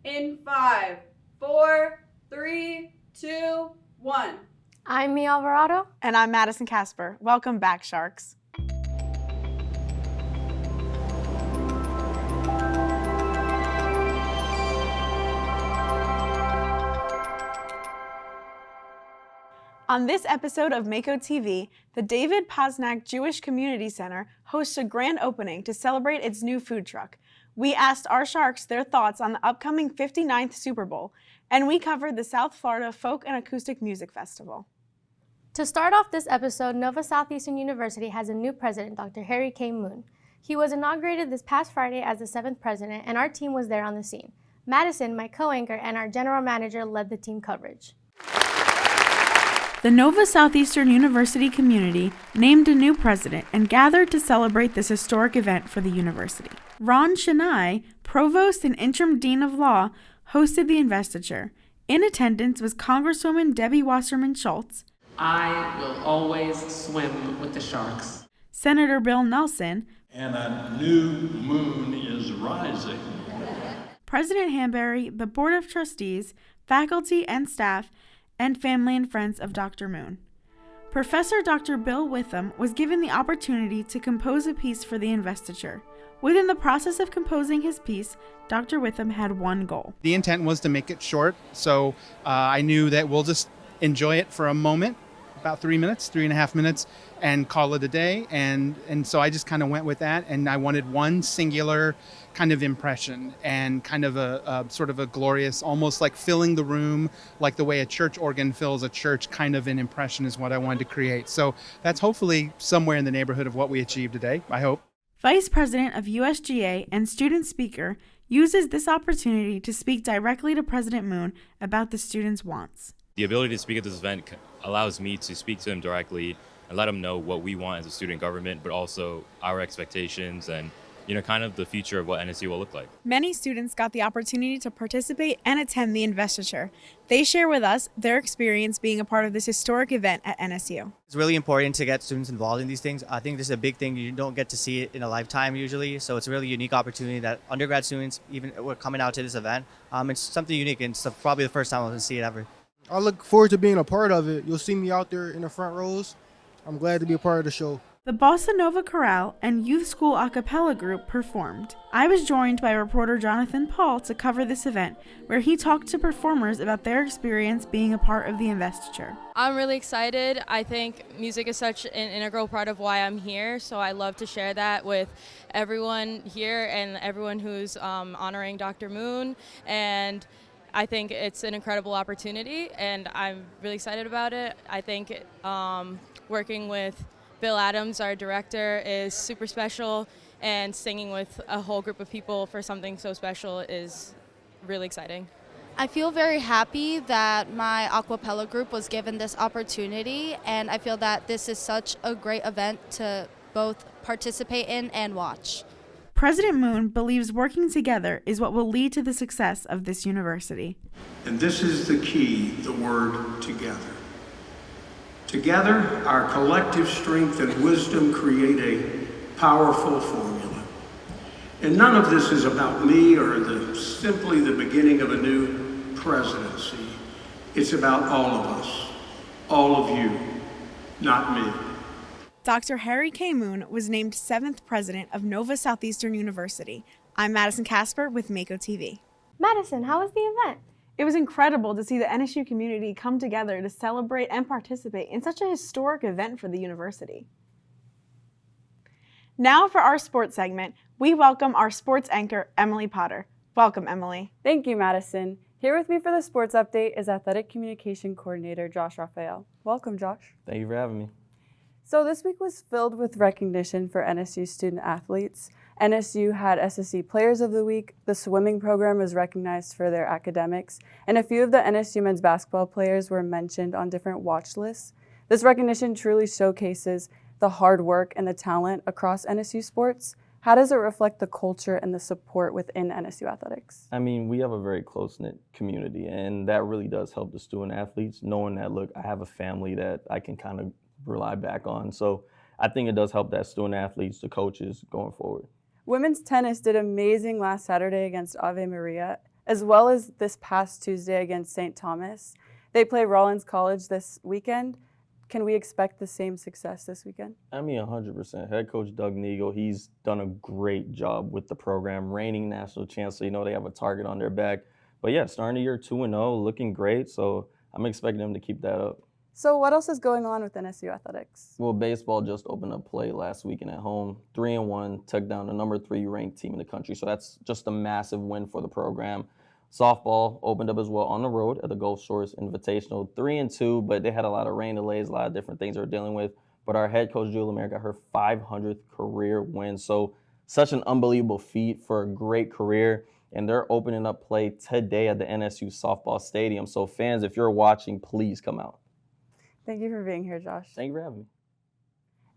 In 5, 4, 3, 2, 1. I'm me, Alvarado. And I'm Madison Kasper. Welcome back, Sharks. On this episode of Mako TV, the David Posnack Jewish Community Center hosts a grand opening to celebrate its new food truck. We asked our Sharks their thoughts on the upcoming 59th Super Bowl, and we covered the South Florida Folk and Acoustic Music Festival. To start off this episode, Nova Southeastern University has a new president, Dr. Harry K. Moon. He was inaugurated this past Friday as the 7th president, and our team was there on the scene. Madison, my co-anchor, and our general manager led the team coverage. The Nova Southeastern University community named a new president and gathered to celebrate this historic event for the university. Ron Chennai, provost and interim dean of law, hosted the investiture. In attendance was Congresswoman Debbie Wasserman Schultz. I will always swim with the Sharks. Senator Bill Nelson. And a new moon is rising. President Hanbury, the Board of Trustees, faculty and staff, and family and friends of Dr. Moon. Professor Dr. Bill Witham was given the opportunity to compose a piece for the investiture. Within the process of composing his piece, Dr. Witham had one goal. The intent was to make it short, so I knew that we'll just enjoy it for a moment, about 3.5 minutes, and call it a day. And so I just kind of went with that, and I wanted one singular kind of impression and kind of a sort of a glorious, almost like filling the room, like the way a church organ fills a church, kind of an impression is what I wanted to create. So that's hopefully somewhere in the neighborhood of what we achieved today, I hope. Vice President of USGA and student speaker uses this opportunity to speak directly to President Moon about the students' wants. The ability to speak at this event allows me to speak to him directly and let him know what we want as a student government, but also our expectations and kind of the future of what NSU will look like. Many students got the opportunity to participate and attend the investiture. They share with us their experience being a part of this historic event at NSU. It's really important to get students involved in these things. I think this is a big thing. You don't get to see it in a lifetime usually, so it's a really unique opportunity that undergrad students even were coming out to this event. It's something unique, and it's probably the first time I'm going to see it ever. I look forward to being a part of it. You'll see me out there in the front rows. I'm glad to be a part of the show. The Bossa Nova Chorale and Youth School a cappella group performed. I was joined by reporter Jonathan Paul to cover this event, where he talked to performers about their experience being a part of the investiture. I'm really excited. I think music is such an integral part of why I'm here, so I love to share that with everyone here and everyone who's honoring Dr. Moon. And I think it's an incredible opportunity, and I'm really excited about it. I think working with Bill Adams, our director, is super special, and singing with a whole group of people for something so special is really exciting. I feel very happy that my a cappella group was given this opportunity, and I feel that this is such a great event to both participate in and watch. President Moon believes working together is what will lead to the success of this university. And this is the key, the word together. Together, our collective strength and wisdom create a powerful formula. And none of this is about me or simply the beginning of a new presidency. It's about all of us, all of you, not me. Dr. Harry K. Moon was named 7th president of Nova Southeastern University. I'm Madison Kasper with Mako TV. Madison, how was the event? It was incredible to see the NSU community come together to celebrate and participate in such a historic event for the university. Now for our sports segment, we welcome our sports anchor, Emily Potter. Welcome, Emily. Thank you, Madison. Here with me for the sports update is Athletic Communication Coordinator Josh Raphael. Welcome, Josh. Thank you for having me. So this week was filled with recognition for NSU student athletes. NSU had SSC Players of the Week, the swimming program was recognized for their academics, and a few of the NSU men's basketball players were mentioned on different watch lists. This recognition truly showcases the hard work and the talent across NSU sports. How does it reflect the culture and the support within NSU athletics? I mean, we have a very close-knit community, and that really does help the student athletes, knowing that, look, I have a family that I can kind of rely back on. So I think it does help that student athletes, the coaches going forward. Women's tennis did amazing last Saturday against Ave Maria, as well as this past Tuesday against St. Thomas. They play Rollins College this weekend. Can we expect the same success this weekend? I mean, 100%. Head coach Doug Neagle, he's done a great job with the program, reigning national champs, so they have a target on their back. But yeah, starting the year 2-0, looking great, so I'm expecting them to keep that up. So what else is going on with NSU athletics? Well, baseball just opened up play last weekend at home. 3-1, took down the number 3 ranked team in the country. So that's just a massive win for the program. Softball opened up as well on the road at the Gulf Shores Invitational. 3-2, but they had a lot of rain delays, a lot of different things they were dealing with. But our head coach, Julie Mayer, got her 500th career win. So such an unbelievable feat for a great career. And they're opening up play today at the NSU softball stadium. So fans, if you're watching, please come out. Thank you for being here, Josh. Thank you for having me.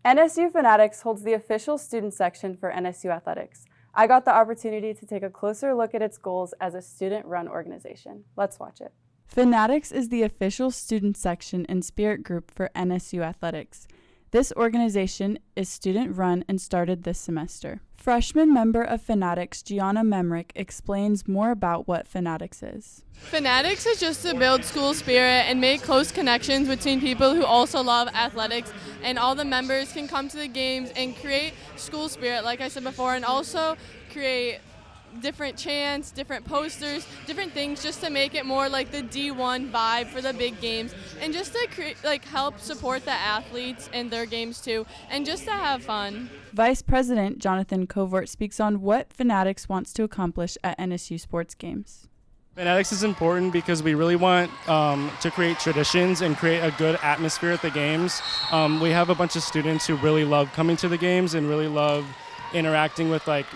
NSU Fanatics holds the official student section for NSU Athletics. I got the opportunity to take a closer look at its goals as a student-run organization. Let's watch it. Fanatics is the official student section and spirit group for NSU Athletics. This organization is student-run and started this semester. Freshman member of Fanatics, Gianna Memrick, explains more about what Fanatics is. Fanatics is just to build school spirit and make close connections between people who also love athletics, and all the members can come to the games and create school spirit, like I said before, and also create different chants, different posters, different things just to make it more like the D1 vibe for the big games, and just to help support the athletes in their games too, and just to have fun. Vice President Jonathan Covert speaks on what Fanatics wants to accomplish at NSU sports games. Fanatics is important because we really want to create traditions and create a good atmosphere at the games. We have a bunch of students who really love coming to the games and really love interacting with the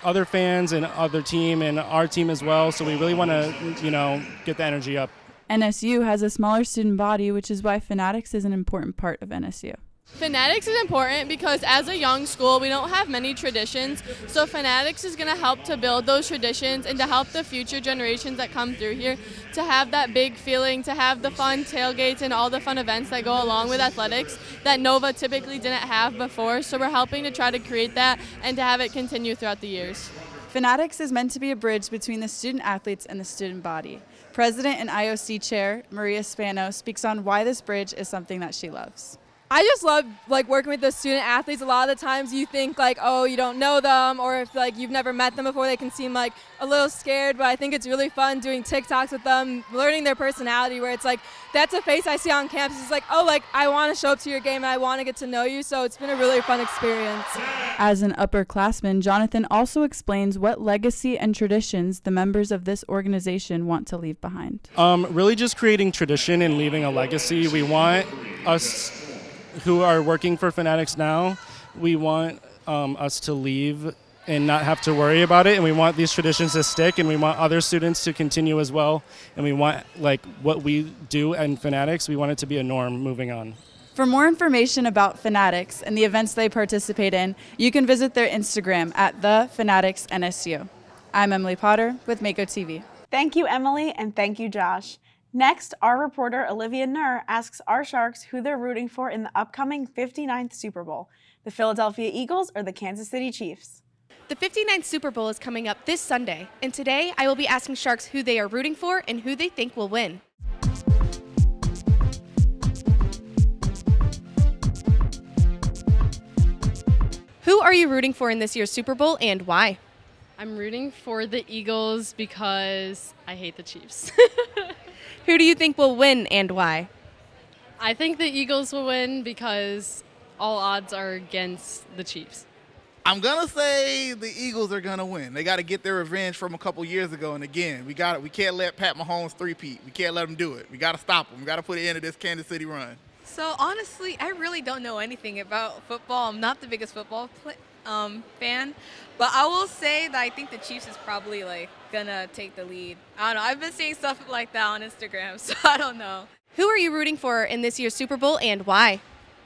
other fans and other team and our team as well. So we really want to, get the energy up. NSU has a smaller student body, which is why Fanatics is an important part of NSU. Fanatics is important because as a young school, we don't have many traditions. So Fanatics is going to help to build those traditions and to help the future generations that come through here to have that big feeling, to have the fun tailgates and all the fun events that go along with athletics that Nova typically didn't have before. So we're helping to try to create that and to have it continue throughout the years. Fanatics is meant to be a bridge between the student athletes and the student body. President and IOC Chair Maria Spano speaks on why this bridge is something that she loves. I just love working with the student athletes. A lot of the times you think oh, you don't know them, or if you've never met them before, they can seem a little scared, but I think it's really fun doing TikToks with them, learning their personality, where it's that's a face I see on campus. It's I want to show up to your game and I want to get to know you, so it's been a really fun experience. As an upperclassman, Jonathan also explains what legacy and traditions the members of this organization want to leave behind. Really just creating tradition and leaving a legacy. We want us who are working for Fanatics now, we want us to leave and not have to worry about it, and we want these traditions to stick, and we want other students to continue as well, and we want what we do in Fanatics, we want it to be a norm moving on. For more information about Fanatics and the events they participate in, you can visit their Instagram at @thefanaticsNSU. I'm Emily Potter with Mako TV. Thank you, Emily, and thank you, Josh. Next, our reporter Olivia Nur asks our Sharks who they're rooting for in the upcoming 59th Super Bowl, the Philadelphia Eagles or the Kansas City Chiefs. The 59th Super Bowl is coming up this Sunday, and today I will be asking Sharks who they are rooting for and who they think will win. Who are you rooting for in this year's Super Bowl and why? I'm rooting for the Eagles because I hate the Chiefs. Who do you think will win and why? I think the Eagles will win because all odds are against the Chiefs. I'm going to say the Eagles are going to win. They got to get their revenge from a couple years ago. And again, we can't let Pat Mahomes three-peat. We can't let him do it. We got to stop him. We got to put an end to this Kansas City run. So honestly, I really don't know anything about football. I'm not the biggest football fan, but I will say that I think the Chiefs is probably gonna take the lead. I don't know. I've been seeing stuff like that on Instagram, so I don't know. Who are you rooting for in this year's Super Bowl and why?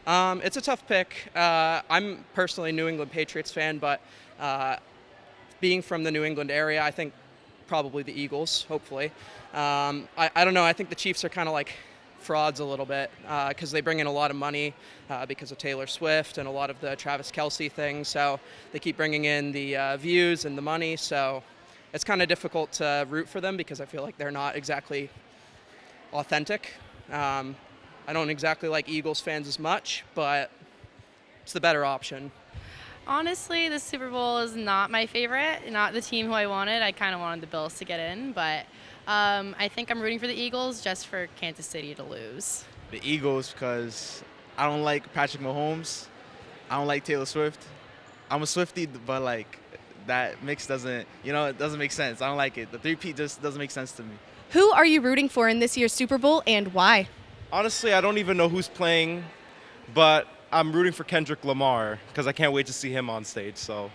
It's a tough pick. I'm personally a New England Patriots fan, but being from the New England area, I think probably the Eagles, hopefully. I don't know. I think the Chiefs are kind of frauds a little bit because they bring in a lot of money because of Taylor Swift and a lot of the Travis Kelce things. So they keep bringing in the views and the money. So it's kind of difficult to root for them because I feel like they're not exactly authentic. I don't exactly like Eagles fans as much, but it's the better option. Honestly, the Super Bowl is not my favorite, not the team who I wanted. I kind of wanted the Bills to get in, but I think I'm rooting for the Eagles just for Kansas City to lose. The Eagles, because I don't like Patrick Mahomes. I don't like Taylor Swift. I'm a Swiftie, but like that mix doesn't, it doesn't make sense. I don't like it. The three-peat just doesn't make sense to me. Who are you rooting for in this year's Super Bowl and why? Honestly, I don't even know who's playing, but I'm rooting for Kendrick Lamar because I can't wait to see him on stage, so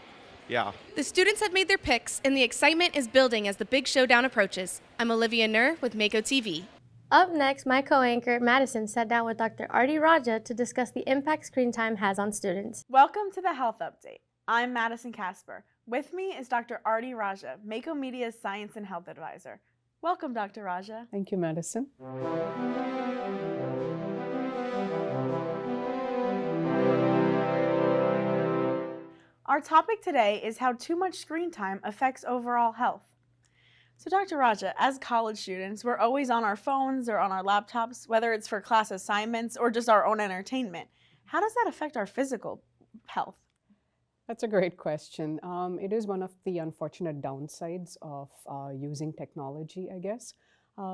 yeah. The students have made their picks and the excitement is building as the big showdown approaches. I'm Olivia Nur with Mako TV. Up next, my co-anchor Madison sat down with Dr. Artie Raja to discuss the impact screen time has on students. Welcome to the Health Update. I'm Madison Kasper. With me is Dr. Artie Raja, Mako Media's Science and Health Advisor. Welcome, Dr. Raja. Thank you, Madison. Our topic today is how too much screen time affects overall health. So Dr. Raja, as college students, we're always on our phones or on our laptops, whether it's for class assignments or just our own entertainment. How does that affect our physical health? That's a great question. It is one of the unfortunate downsides of using technology, I guess.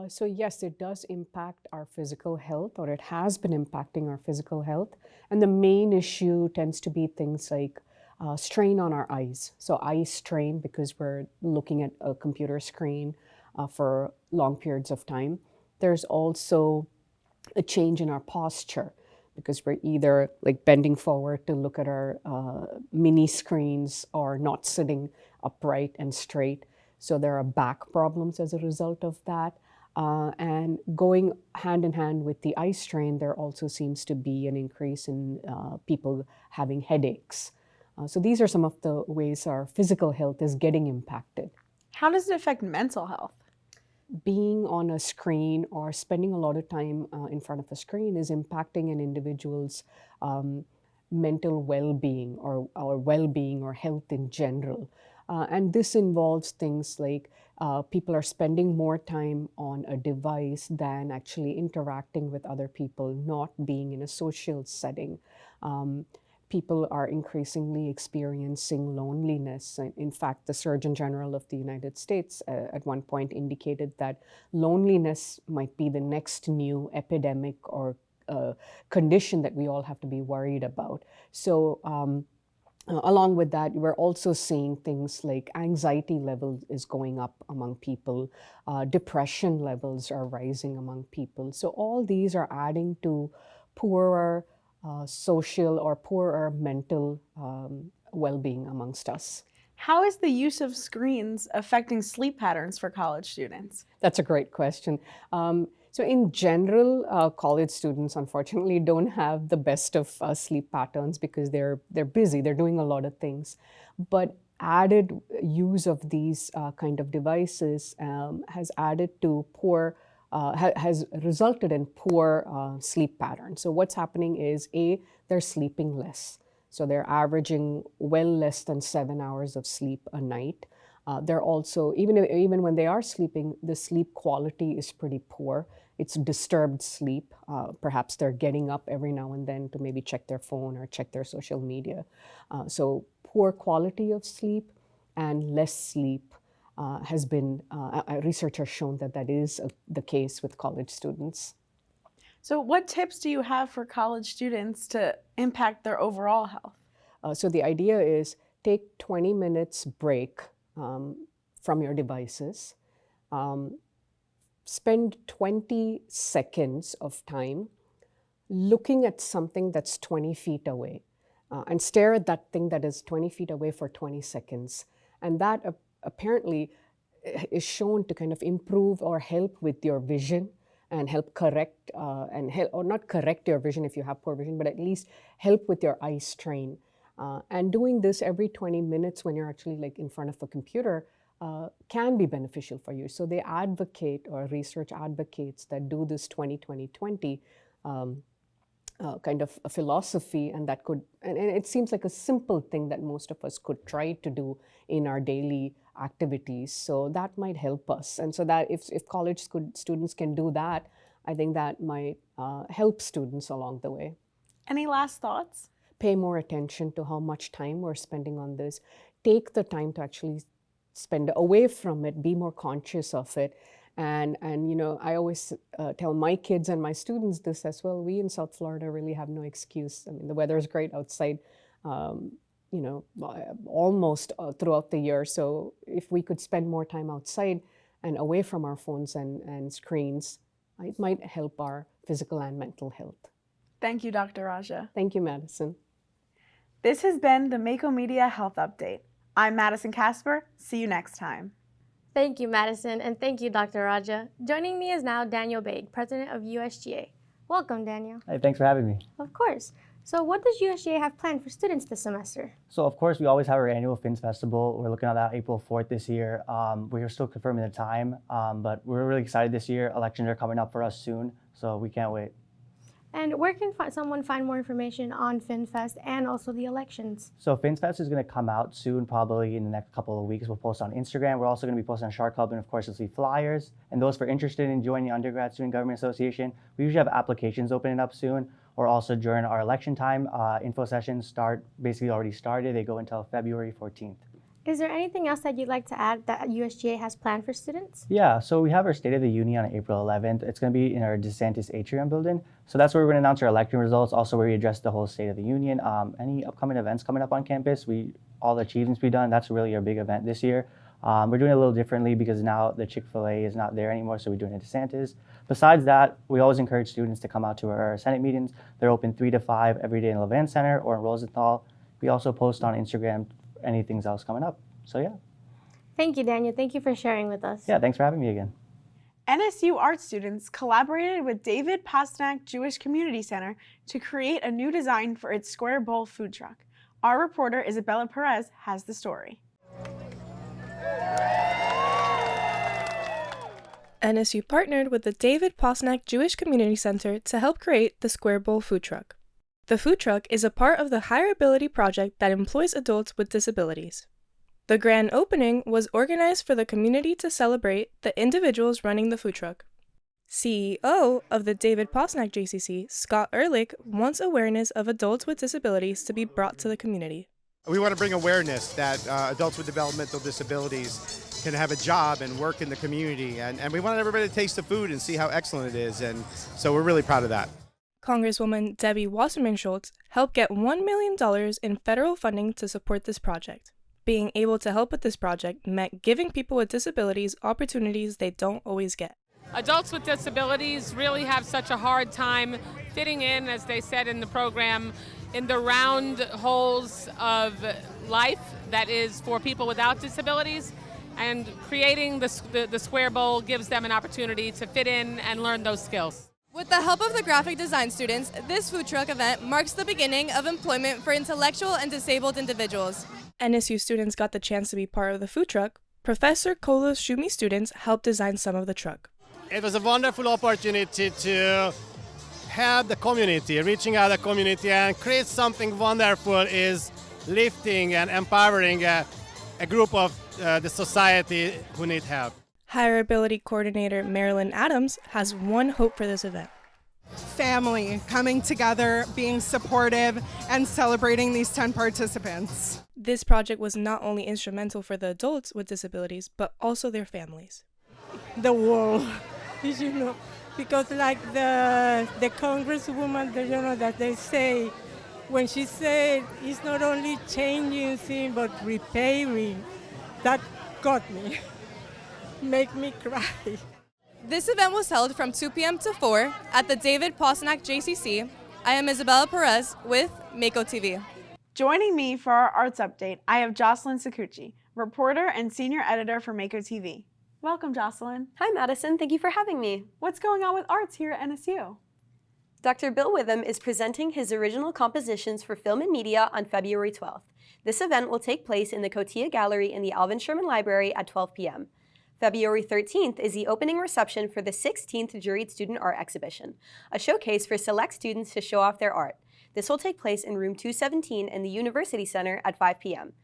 So yes, it does impact our physical health, or it has been impacting our physical health. And the main issue tends to be things like strain on our eyes. So eye strain because we're looking at a computer screen for long periods of time. There's also a change in our posture because we're either like bending forward to look at our mini screens or not sitting upright and straight. So there are back problems as a result of that. And going hand in hand with the eye strain, there also seems to be an increase in people having headaches. So these are some of the ways our physical health is getting impacted. How does it affect mental health? Being on a screen or spending a lot of time in front of a screen is impacting an individual's mental well-being or well-being or health in general. And this involves things like people are spending more time on a device than actually interacting with other people, not being in a social setting. People are increasingly experiencing loneliness. In fact, the Surgeon General of the United States at one point indicated that loneliness might be the next new epidemic or condition that we all have to be worried about. So along with that, we're also seeing things like anxiety level is going up among people, depression levels are rising among people. So all these are adding to poorer social or poorer mental well-being amongst us. How is the use of screens affecting sleep patterns for college students? That's a great question. So in general, college students unfortunately don't have the best of sleep patterns because they're busy, they're doing a lot of things. But added use of these kind of devices has added to has resulted in poor sleep patterns. So what's happening is, they're sleeping less. So they're averaging well less than 7 hours of sleep a night. They're also, even when they are sleeping, the sleep quality is pretty poor. It's disturbed sleep. Perhaps they're getting up every now and then to maybe check their phone or check their social media. So poor quality of sleep and less sleep has been, research has shown that is the case with college students. So what tips do you have for college students to impact their overall health? So the idea is take 20 minutes break from your devices. Spend 20 seconds of time looking at something that's 20 feet away and stare at that thing that is 20 feet away for 20 seconds. And that apparently is shown to kind of improve or help with your vision and help correct, or not correct your vision if you have poor vision, but at least help with your eye strain. And doing this every 20 minutes when you're actually like in front of a computer can be beneficial for you. So they advocate, or research advocates, that do this 20-20-20 kind of a philosophy, and that could, and it seems like a simple thing that most of us could try to do in our daily activities. So that might help us. And so that if college students can do that, I think that might help students along the way. Any last thoughts? Pay more attention to how much time we're spending on this. Take the time to actually spend away from it, be more conscious of it. And you know, I always tell my kids and my students this as well. We in South Florida really have no excuse. I mean, the weather is great outside, you know, almost throughout the year. So if we could spend more time outside and away from our phones and screens, it might help our physical and mental health. Thank you, Dr. Raja. Thank you, Madison. This has been the Mako Media Health Update. I'm Madison Kasper. See you next time. Thank you, Madison, and thank you, Dr. Raja. Joining me is now Daniyal Baig, president of USGA. Welcome, Daniyal. Hey, thanks for having me. Of course. So what does USGA have planned for students this semester? So of course, we always have our annual Fins Festival. We're looking at that April 4th this year. We're still confirming the time, but we're really excited this year. Elections are coming up for us soon, so we can't wait. And where can someone find more information on FinFest and also the elections? So FinFest is going to come out soon, probably in the next couple of weeks. We'll post on Instagram. We're also going to be posting on Shark Club, and of course, you'll see flyers. And those for interested in joining the Undergrad Student Government Association, we usually have applications opening up soon, or also during our election time. Info sessions basically already started. They go until February 14th. Is there anything else that you'd like to add that USGA has planned for students? Yeah, so we have our State of the Union on April 11th. It's going to be in our DeSantis Atrium building. So that's where we're going to announce our election results, also where we address the whole State of the Union. Any upcoming events coming up on campus, all the achievements we've done, that's really our big event this year. We're doing it a little differently because now the Chick-fil-A is not there anymore, so we're doing it at DeSantis. Besides that, we always encourage students to come out to our Senate meetings. They're open 3 to 5 every day in Levan Center or in Rosenthal. We also post on Instagram anything else coming up. So yeah. Thank you, Daniyal. Thank you for sharing with us. Yeah, thanks for having me again. NSU art students collaborated with David Posnack Jewish Community Center to create a new design for its Square Bowl food truck. Our reporter, Isabella Perez, has the story. NSU partnered with the David Posnack Jewish Community Center to help create the Square Bowl food truck. The food truck is a part of the Hireability project that employs adults with disabilities. The grand opening was organized for the community to celebrate the individuals running the food truck. CEO of the David Posnack JCC, Scott Ehrlich, wants awareness of adults with disabilities to be brought to the community. We want to bring awareness that adults with developmental disabilities can have a job and work in the community, and we want everybody to taste the food and see how excellent it is, and so we're really proud of that. Congresswoman Debbie Wasserman Schultz helped get $1 million in federal funding to support this project. Being able to help with this project meant giving people with disabilities opportunities they don't always get. Adults with disabilities really have such a hard time fitting in, as they said in the program, in the round holes of life that is for people without disabilities. And creating the Square Bowl gives them an opportunity to fit in and learn those skills. With the help of the graphic design students, this food truck event marks the beginning of employment for intellectual and disabled individuals. NSU students got the chance to be part of the food truck. Professor Kolo's Shumi students helped design some of the truck. It was a wonderful opportunity to have the community, reaching out the community and create something wonderful is lifting and empowering a group of the society who need help. Hireability coordinator Marilyn Adams has one hope for this event. Family coming together, being supportive, and celebrating these 10 participants. This project was not only instrumental for the adults with disabilities, but also their families. The world, because like the congresswoman, that they say, when she said it's not only changing things, but repairing, that got me, make me cry. This event was held from 2 p.m. to 4 at the David Posnack JCC. I am Isabella Perez with Mako TV. Joining me for our arts update, I have Jocelyn Saccucci, reporter and senior editor for Mako TV. Welcome, Jocelyn. Hi, Madison. Thank you for having me. What's going on with arts here at NSU? Dr. Bill Witham is presenting his original compositions for film and media on February 12th. This event will take place in the Cotia Gallery in the Alvin Sherman Library at 12 p.m. February 13th is the opening reception for the 16th Juried Student Art Exhibition, a showcase for select students to show off their art. This will take place in room 217 in the University Center at 5 p.m.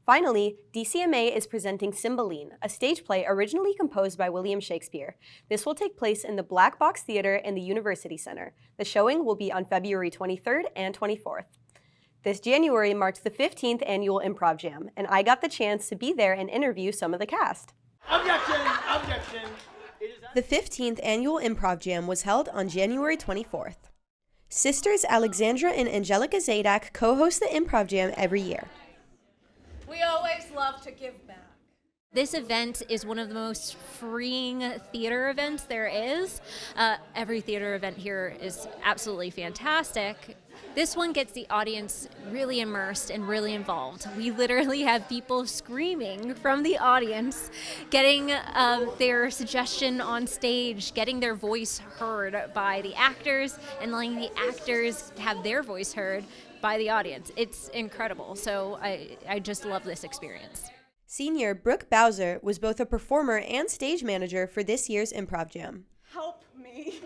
Finally, DCMA is presenting Cymbeline, a stage play originally composed by William Shakespeare. This will take place in the Black Box Theater in the University Center. The showing will be on February 23rd and 24th. This January marked the 15th annual Improv Jam, and I got the chance to be there and interview some of the cast. Objection! Objection! The 15th annual Improv Jam was held on January 24th. Sisters Alexandra and Angelica Zadak co-host the Improv Jam every year. We always love to give back. This event is one of the most freeing theater events there is. Every theater event here is absolutely fantastic. This one gets the audience really immersed and really involved. We literally have people screaming from the audience, getting their suggestion on stage, getting their voice heard by the actors, and letting the actors have their voice heard by the audience. It's incredible. So I just love this experience. Senior Brooke Bowser was both a performer and stage manager for this year's Improv Jam. Help me.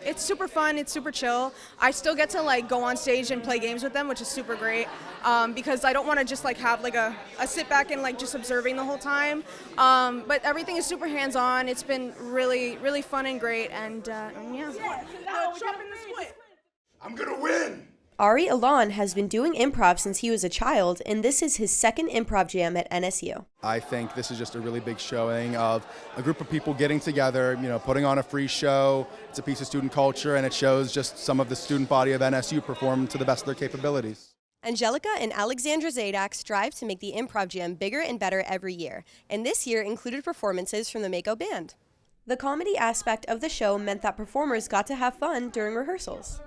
It's super fun, it's super chill. I still get to go on stage and play games with them, which is super great, because I don't want to just have a sit back and just observing the whole time. But everything is super hands-on. It's been really, really fun and great, and yeah. I'm gonna win! Ari Alon has been doing improv since he was a child, and this is his second Improv Jam at NSU. I think this is just a really big showing of a group of people getting together, putting on a free show. It's a piece of student culture, and it shows just some of the student body of NSU perform to the best of their capabilities. Angelica and Alexandra Zadak strive to make the Improv Jam bigger and better every year, and this year included performances from the Mako Band. The comedy aspect of the show meant that performers got to have fun during rehearsals.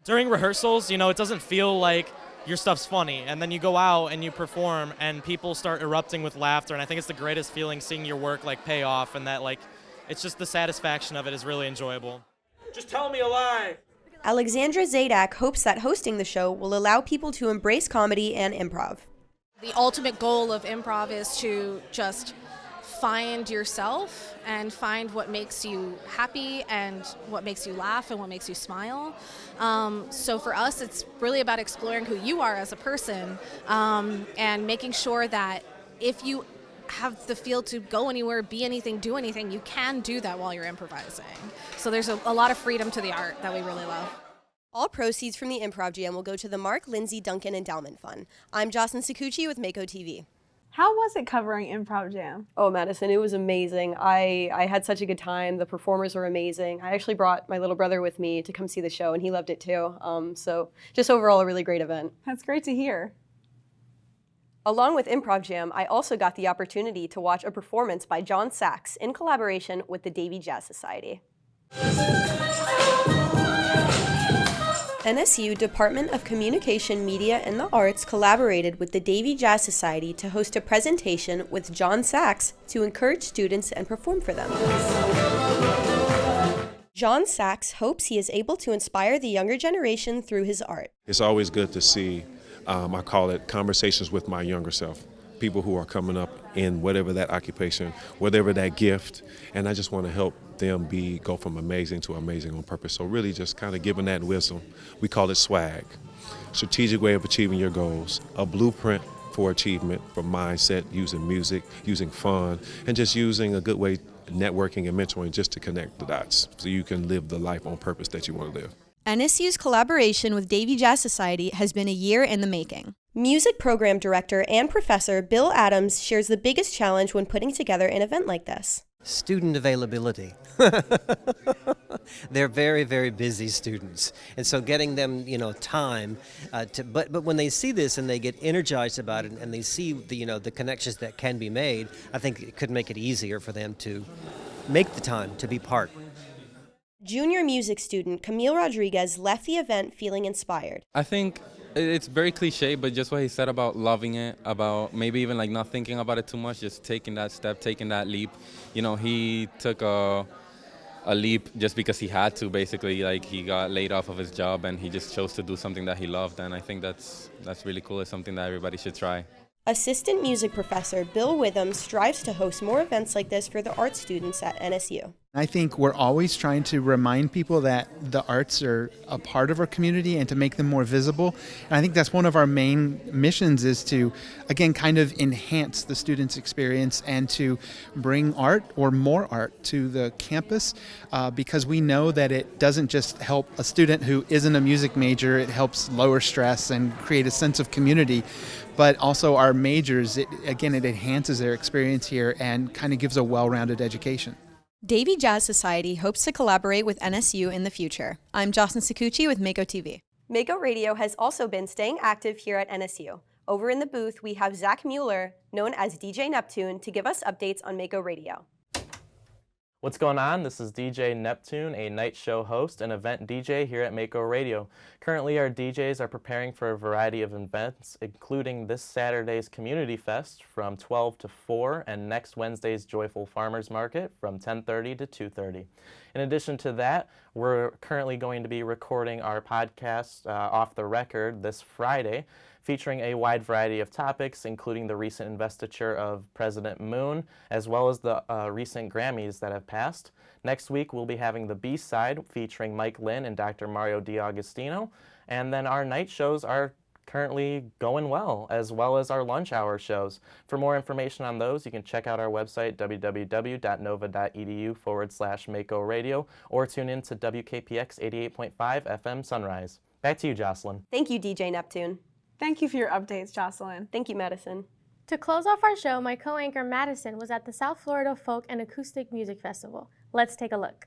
During rehearsals, it doesn't feel like your stuff's funny, and then you go out and you perform and people start erupting with laughter, and I think it's the greatest feeling seeing your work pay off, and that it's just the satisfaction of it is really enjoyable. Just tell me a lie. Alexandra Zadak hopes that hosting the show will allow people to embrace comedy and improv. The ultimate goal of improv is to just find yourself and find what makes you happy and what makes you laugh and what makes you smile. So for us, it's really about exploring who you are as a person, and making sure that if you have the feel to go anywhere, be anything, do anything, you can do that while you're improvising. So there's a lot of freedom to the art that we really love. All proceeds from the Improv Jam will go to the Mark Lindsay Duncan Endowment Fund. I'm Jocelyn Saccucci with Mako TV. How was it covering Improv Jam? Oh, Madison, it was amazing. I had such a good time. The performers were amazing. I actually brought my little brother with me to come see the show, and he loved it too. So just overall, a really great event. That's great to hear. Along with Improv Jam, I also got the opportunity to watch a performance by John Sachs in collaboration with the Davy Jazz Society. NSU Department of Communication, Media, and the Arts collaborated with the Davy Jazz Society to host a presentation with John Sachs to encourage students and perform for them. John Sachs hopes he is able to inspire the younger generation through his art. It's always good to see, I call it conversations with my younger self. People who are coming up in whatever that occupation, whatever that gift, and I just want to help them go from amazing to amazing on purpose. So really just kind of giving that wisdom. We call it swag. Strategic way of achieving your goals, a blueprint for achievement, for mindset, using music, using fun, and just using a good way, networking and mentoring just to connect the dots so you can live the life on purpose that you want to live. NSU's collaboration with Davy Jazz Society has been a year in the making. Music program director and professor Bill Adams shares the biggest challenge when putting together an event like this. Student availability. They're very, very busy students. And so getting them, time but when they see this and they get energized about it and they see the connections that can be made, I think it could make it easier for them to make the time to be part. Junior music student Camille Rodriguez left the event feeling inspired. I think it's very cliche, but just what he said about loving it, about maybe even not thinking about it too much, just taking that step, taking that leap. He took a leap just because he had to, basically. He got laid off of his job and he just chose to do something that he loved, and I think that's really cool. It's something that everybody should try. Assistant music professor Bill Witham strives to host more events like this for the art students at NSU. I think we're always trying to remind people that the arts are a part of our community and to make them more visible. And I think that's one of our main missions, is to, again, kind of enhance the students' experience and to bring art or more art to the campus, because we know that it doesn't just help a student who isn't a music major, it helps lower stress and create a sense of community. But also our majors, it enhances their experience here and kind of gives a well-rounded education. Davie Jazz Society hopes to collaborate with NSU in the future. I'm Jocelyn Saccucci with Mako TV. Mako Radio has also been staying active here at NSU. Over in the booth, we have Zach Mueller, known as DJ Neptune, to give us updates on Mako Radio. What's going on? This is DJ Neptune, a night show host and event DJ here at Mako Radio. Currently, our DJs are preparing for a variety of events, including this Saturday's Community Fest from 12 to 4 and next Wednesday's Joyful Farmers Market from 10:30 to 2:30. In addition to that, we're currently going to be recording our podcast Off the Record this Friday, featuring a wide variety of topics, including the recent investiture of President Moon, as well as the recent Grammys that have passed. Next week, we'll be having the B-side featuring Mike Lynn and Dr. Mario D'Agostino. And then our night shows are currently going well as our lunch hour shows. For more information on those, you can check out our website, www.nova.edu/Mako Radio, or tune in to WKPX 88.5 FM Sunrise. Back to you, Jocelyn. Thank you, DJ Neptune. Thank you for your updates, Jocelyn. Thank you, Madison. To close off our show, my co-anchor Madison was at the South Florida Folk and Acoustic Music Festival. Let's take a look.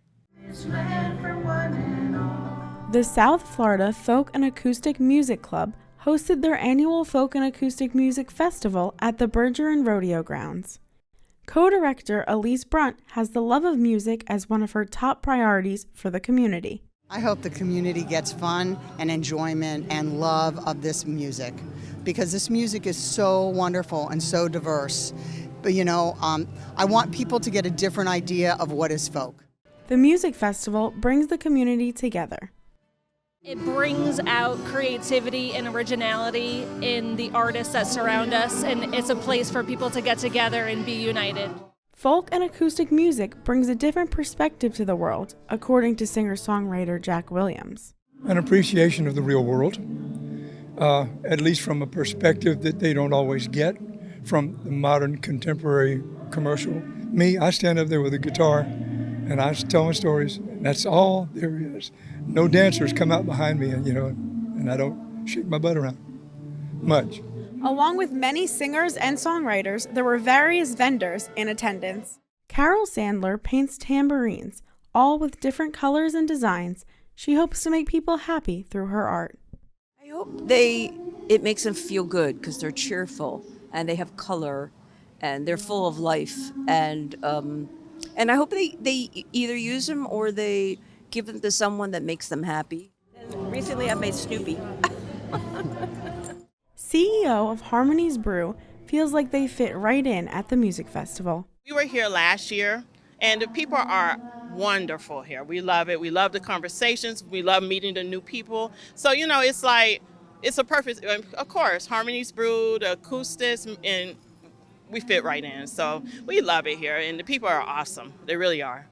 The South Florida Folk and Acoustic Music Club hosted their annual Folk and Acoustic Music Festival at the Bergeron Rodeo Grounds. Co-director Elise Brunt has the love of music as one of her top priorities for the community. I hope the community gets fun and enjoyment and love of this music, because this music is so wonderful and so diverse. But I want people to get a different idea of what is folk. The music festival brings the community together. It brings out creativity and originality in the artists that surround us, and it's a place for people to get together and be united. Folk and acoustic music brings a different perspective to the world, according to singer-songwriter Jack Williams. An appreciation of the real world, at least from a perspective that they don't always get from the modern contemporary commercial. Me, I stand up there with a guitar and I tell my stories, and that's all there is. No dancers come out behind me, and I don't shake my butt around much. Along with many singers and songwriters, there were various vendors in attendance. Carol Sandler paints tambourines, all with different colors and designs. She hopes to make people happy through her art. I hope it makes them feel good because they're cheerful and they have color and they're full of life. And I hope they either use them or they give them to someone that makes them happy. And recently I made Snoopy. CEO of Harmony's Brew feels like they fit right in at the music festival. We were here last year, and the people are wonderful here. We love it. We love the conversations. We love meeting the new people. So, it's like, it's a perfect, of course, Harmony's Brew, the acoustics, and we fit right in. So we love it here, and the people are awesome. They really are.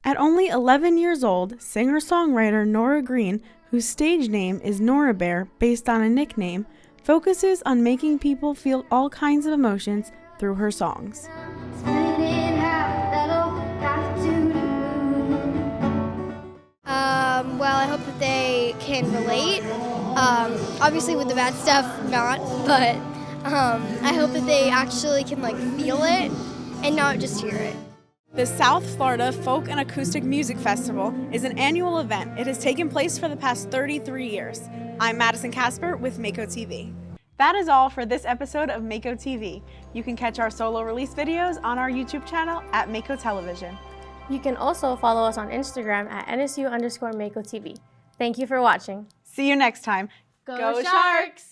At only 11 years old, singer-songwriter Nora Green, whose stage name is Nora Bear based on a nickname, focuses on making people feel all kinds of emotions through her songs. Well, I hope that they can relate. Obviously with the bad stuff, not, but I hope that they actually can feel it and not just hear it. The South Florida Folk and Acoustic Music Festival is an annual event. It has taken place for the past 33 years. I'm Madison Kasper with Mako TV. That is all for this episode of Mako TV. You can catch our solo release videos on our YouTube channel at Mako Television. You can also follow us on Instagram at NSU_Mako TV. Thank you for watching. See you next time. Go Sharks!